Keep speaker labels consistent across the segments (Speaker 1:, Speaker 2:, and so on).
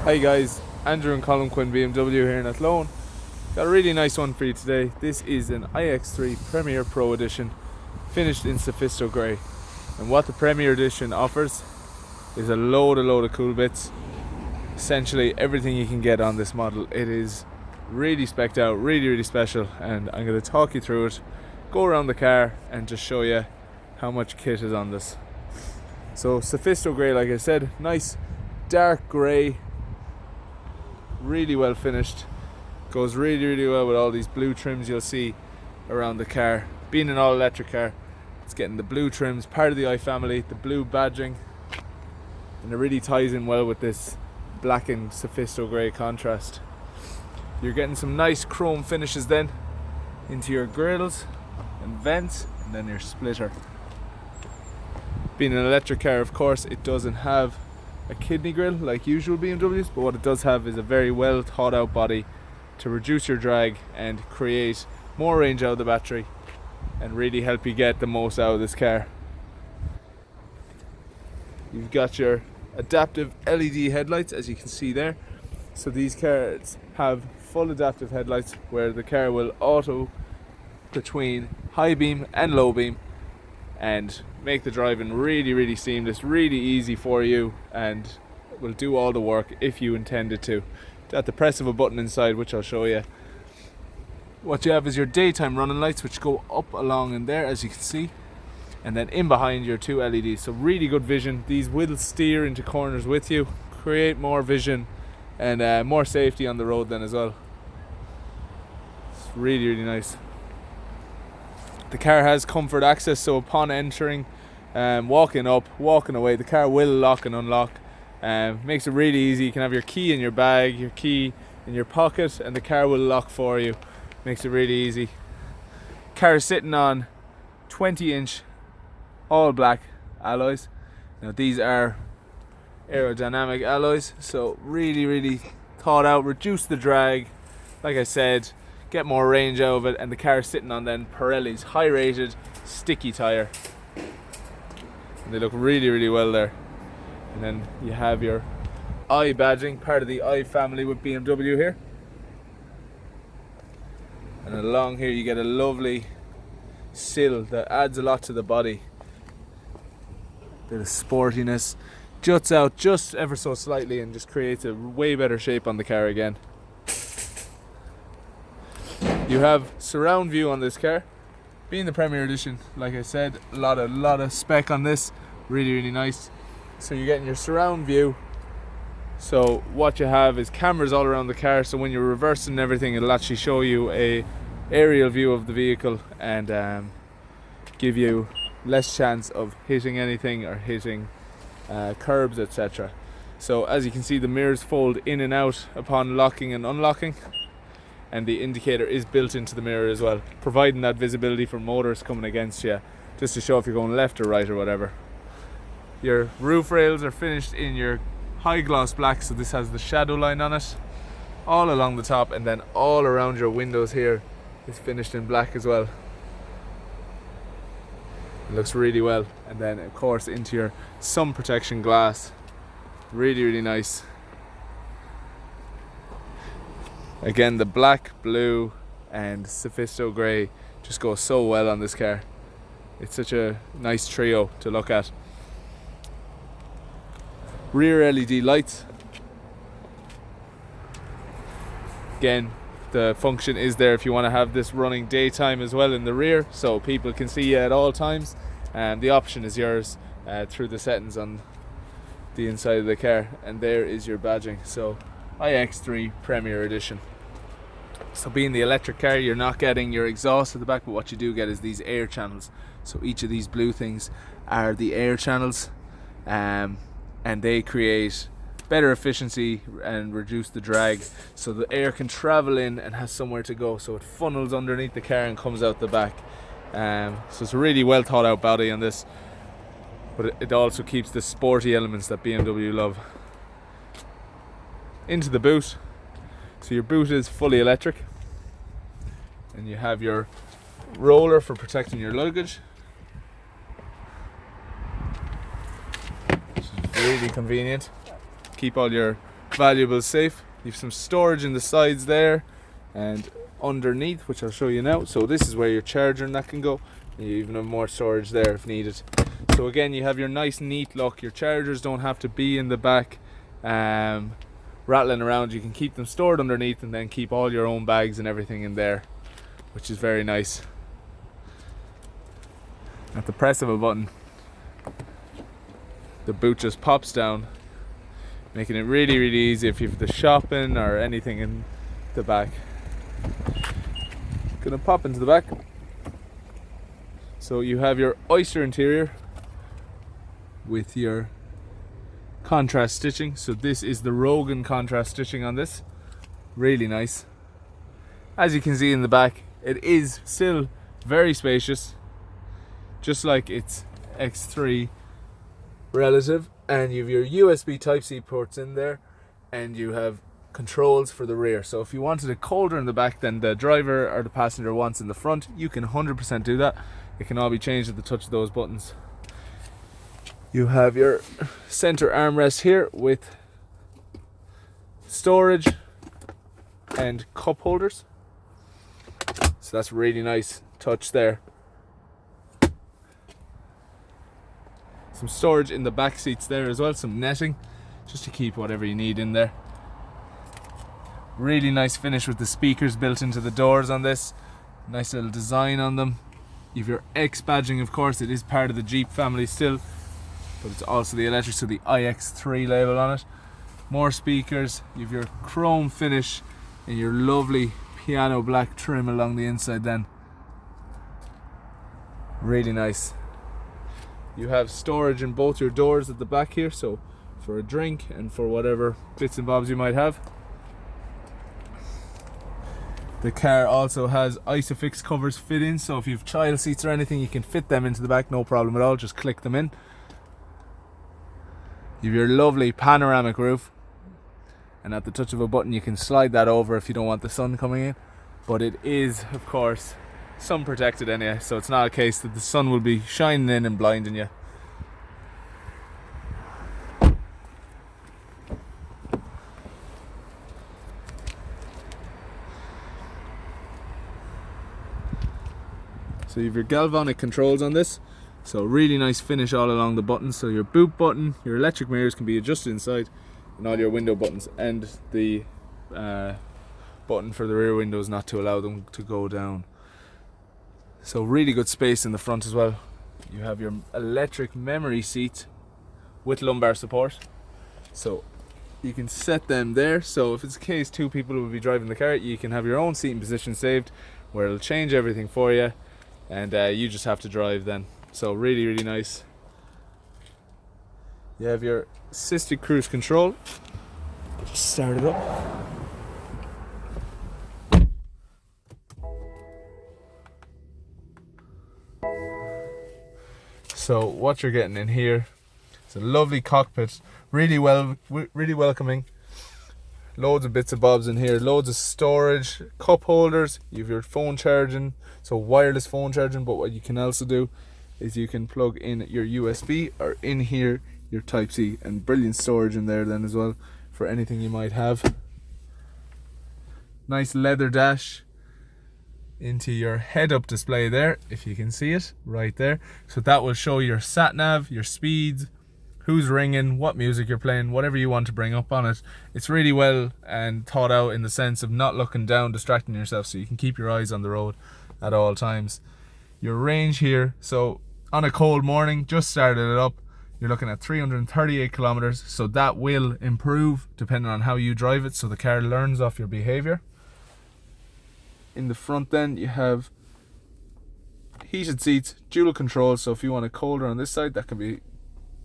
Speaker 1: Hi guys, Andrew and Colm Quinn BMW here in Athlone. Got a really nice one for you today. This is an iX3 Premier Pro Edition, finished in Sophisto Grey. And what the Premier Edition offers is a load of cool bits. Essentially everything you can get on this model. It is really specced out, really special, and I'm going to talk you through it, go around the car and just show you how much kit is on this. So Sophisto Grey, like I said, nice dark grey, really well finished, goes really well with all these blue trims you'll see around the car. Being an all electric car, it's getting the blue trims, part of the i family, the blue badging, and it really ties in well with this black and Sophisto Grey contrast. You're getting some nice chrome finishes then into your grills and vents, and then your splitter. Being an electric car, of course, it doesn't have a kidney grille like usual BMWs, but what it does have is a very well thought out body to reduce your drag and create more range out of the battery and really help you get the most out of this car. You've got your adaptive LED headlights, as you can see there. So these cars have full adaptive headlights where the car will auto between high beam and low beam and make the driving really seamless, really easy for you, and will do all the work if you intended to. At the press of a button inside, which I'll show you. What you have is your daytime running lights, which go up along in there, as you can see, and then in behind your two LEDs. So really good vision. These will steer into corners with you, create more vision and more safety on the road then as well. It's really nice. The car has comfort access, so upon entering, walking up, walking away, the car will lock and unlock. Makes it really easy. You can have your key in your bag, your key in your pocket, and the car will lock for you. Makes it really easy. Car is sitting on 20-inch all black alloys. Now these are aerodynamic alloys, so really thought out, reduce the drag, like I said, get more range out of it, and the car is sitting on then Pirelli's high rated sticky tyre. And they look really well there. And then you have your i badging, part of the i family with BMW here. And along here you get a lovely sill that adds a lot to the body. Bit of sportiness, juts out just ever so slightly and just creates a way better shape on the car again. You have surround view on this car. Being the Premier Edition, like I said, a lot of spec on this, really nice. So you're getting your surround view. So what you have is cameras all around the car, so when you're reversing everything, it'll actually show you a aerial view of the vehicle and give you less chance of hitting anything or hitting curbs, etc. So as you can see, the mirrors fold in and out upon locking and unlocking, and the indicator is built into the mirror as well, providing that visibility for motors coming against you, just to show if you're going left or right or whatever. Your roof rails are finished in your high gloss black, so this has the shadow line on it all along the top, and then all around your windows here is finished in black as well. It looks really well. And then of course into your sun protection glass, really nice. Again, the black, blue and Sophisto Grey just goes so well on this car. It's such a nice trio to look at. Rear LED lights. Again, the function is there if you want to have this running daytime as well in the rear, so people can see you at all times. And the option is yours through the settings on the inside of the car. And there is your badging. So iX3 Premier Edition. So being the electric car, you're not getting your exhaust at the back, but what you do get is these air channels. So each of these blue things are the air channels, and they create better efficiency and reduce the drag, so the air can travel in and has somewhere to go, so it funnels underneath the car and comes out the back. So it's a really well thought out body on this, but it also keeps the sporty elements that BMW love. Into the boot. So your boot is fully electric, and you have your roller for protecting your luggage. Really convenient. Keep all your valuables safe. You have some storage in the sides there and underneath, which I'll show you now. So this is where your charger and that can go. And you even have more storage there if needed. So again, you have your nice neat look. Your chargers don't have to be in the back rattling around. You can keep them stored underneath and then keep all your own bags and everything in there, which is very nice. At the press of a button, the boot just pops down, making it really easy if you have the shopping or anything in the back. Gonna pop into the back. So you have your oyster interior with your contrast stitching. So this is the Rogan contrast stitching on this. Really nice. As you can see in the back, it is still very spacious, just like its X3 relative. And you have your USB Type-C ports in there, and you have controls for the rear. So if you wanted it colder in the back than the driver or the passenger wants in the front, you can 100% do that. It can all be changed at the touch of those buttons. You have your center armrest here with storage and cup holders. So that's really nice touch there. Some storage in the back seats there as well, some netting just to keep whatever you need in there. Really nice finish with the speakers built into the doors on this. Nice little design on them. You have your X badging, of course. It is part of the Jeep family still, but it's also the electric, so the iX3 label on it. More speakers. You have your chrome finish and your lovely piano black trim along the inside then. Really nice. You have storage in both your doors at the back here, so for a drink and for whatever bits and bobs you might have. The car also has ISOFIX covers fit in, so if you have child seats or anything, you can fit them into the back, no problem at all, just click them in. You have your lovely panoramic roof, and at the touch of a button you can slide that over if you don't want the sun coming in. But it is, of course, sun protected anyway, so it's not a case that the sun will be shining in and blinding you. So you have your galvanic controls on this, so really nice finish all along the buttons. So your boot button, your electric mirrors can be adjusted inside, and all your window buttons, and the button for the rear windows not to allow them to go down. So really good space in the front as well. You have your electric memory seat with lumbar support, so you can set them there. So if it's the case two people will be driving the car, you can have your own seating position saved where it'll change everything for you, and you just have to drive then. So really nice. You have your assisted cruise control. Just start it up. So what you're getting in here is a lovely cockpit, really welcoming. Loads of bits and bobs in here, loads of storage, cup holders. You have your phone charging, so wireless phone charging. But what you can also do is you can plug in your USB, or in here your Type-C, and brilliant storage in there then as well for anything you might have. Nice leather dash into your head-up display there, if you can see it right there. So that will show your sat nav, your speeds, who's ringing, what music you're playing, whatever you want to bring up on it. It's really well and thought out in the sense of not looking down, distracting yourself, so you can keep your eyes on the road at all times. Your range here, so on a cold morning, just started it up, you're looking at 338 kilometers, so that will improve depending on how you drive it, so the car learns off your behavior. In the front then you have heated seats, dual controls, so if you want it colder on this side, that can be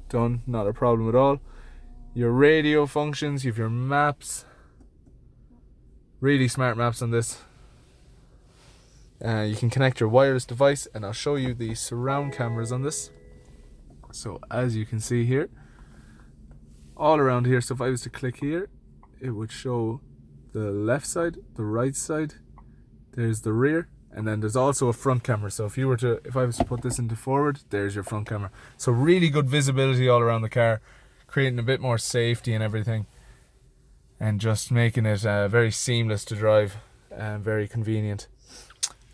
Speaker 1: done, not a problem at all. Your radio functions, you have your maps, really smart maps on this. You can connect your wireless device, and I'll show you the surround cameras on this. So as you can see here, all around here, so if I was to click here, it would show the left side, the right side, there's the rear, and then there's also a front camera. So if I was to put this into forward, there's your front camera. So really good visibility all around the car, creating a bit more safety and everything. and just making it very seamless to drive and very convenient.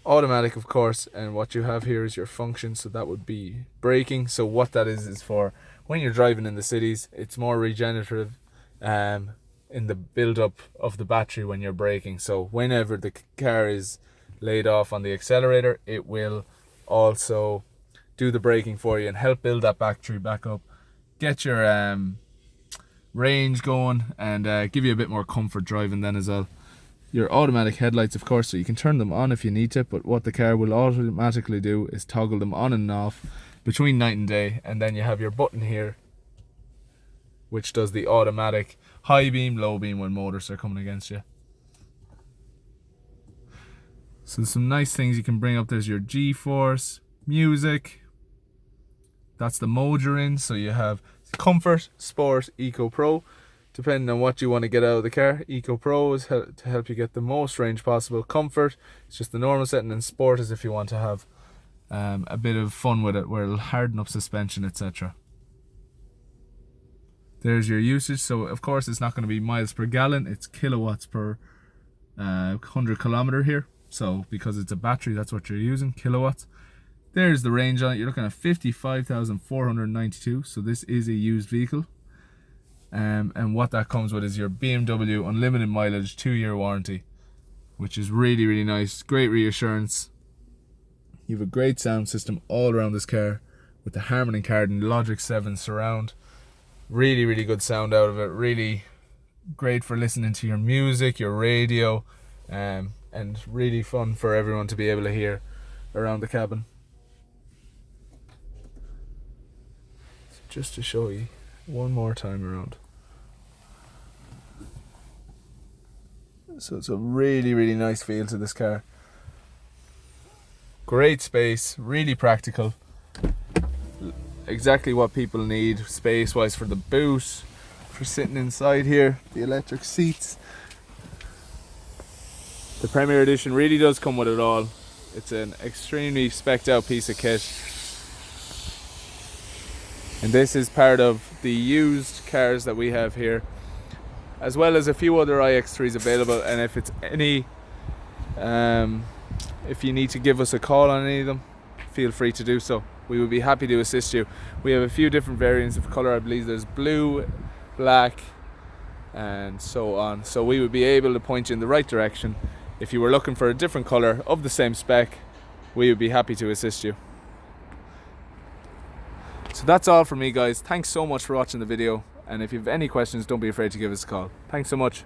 Speaker 1: Automatic, of course, and what you have here is your function, so that would be braking. So what that is for when you're driving in the cities, it's more regenerative in the build up of the battery when you're braking. So whenever the car is laid off on the accelerator, it will also do the braking for you and help build that battery back up, get your range going, and give you a bit more comfort driving then as well. Your automatic headlights, of course, so you can turn them on if you need to, but what the car will automatically do is toggle them on and off between night and day. And then you have your button here which does the automatic high beam, low beam when motors are coming against you. So some nice things you can bring up. There's your G-force, music, that's the mode you're in. So you have Comfort, Sport, Eco Pro, depending on what you want to get out of the car. Eco Pro is to help you get the most range possible. Comfort, it's just the normal setting, and Sport is if you want to have a bit of fun with it, where it'll harden up suspension, etc. There's your usage. So of course it's not going to be miles per gallon, it's kilowatts per 100 kilometer here. So because it's a battery, that's what you're using, kilowatts. There's the range on it. You're looking at 55,492. So this is a used vehicle. And what that comes with is your BMW unlimited mileage 2-year warranty, which is really, really nice. Great reassurance. You have a great sound system all around this car with the Harman & Kardon Logic 7 surround. Really, really good sound out of it. Really great for listening to your music, your radio, and really fun for everyone to be able to hear around the cabin. So just to show you one more time around. So it's a really, really nice feel to this car. Great space, really practical. Exactly what people need space wise for the boot, for sitting inside here, the electric seats. The Premier Edition really does come with it all. It's an extremely spec'd out piece of kit. And this is part of the used cars that we have here, as well as a few other iX3s available. And if it's any, if you need to give us a call on any of them, feel free to do so. We would be happy to assist you. We have a few different variants of colour. I believe there's blue, black, and so on. So we would be able to point you in the right direction. If you were looking for a different colour of the same spec, we would be happy to assist you. So that's all from me, guys. Thanks so much for watching the video. And if you have any questions, don't be afraid to give us a call. Thanks so much.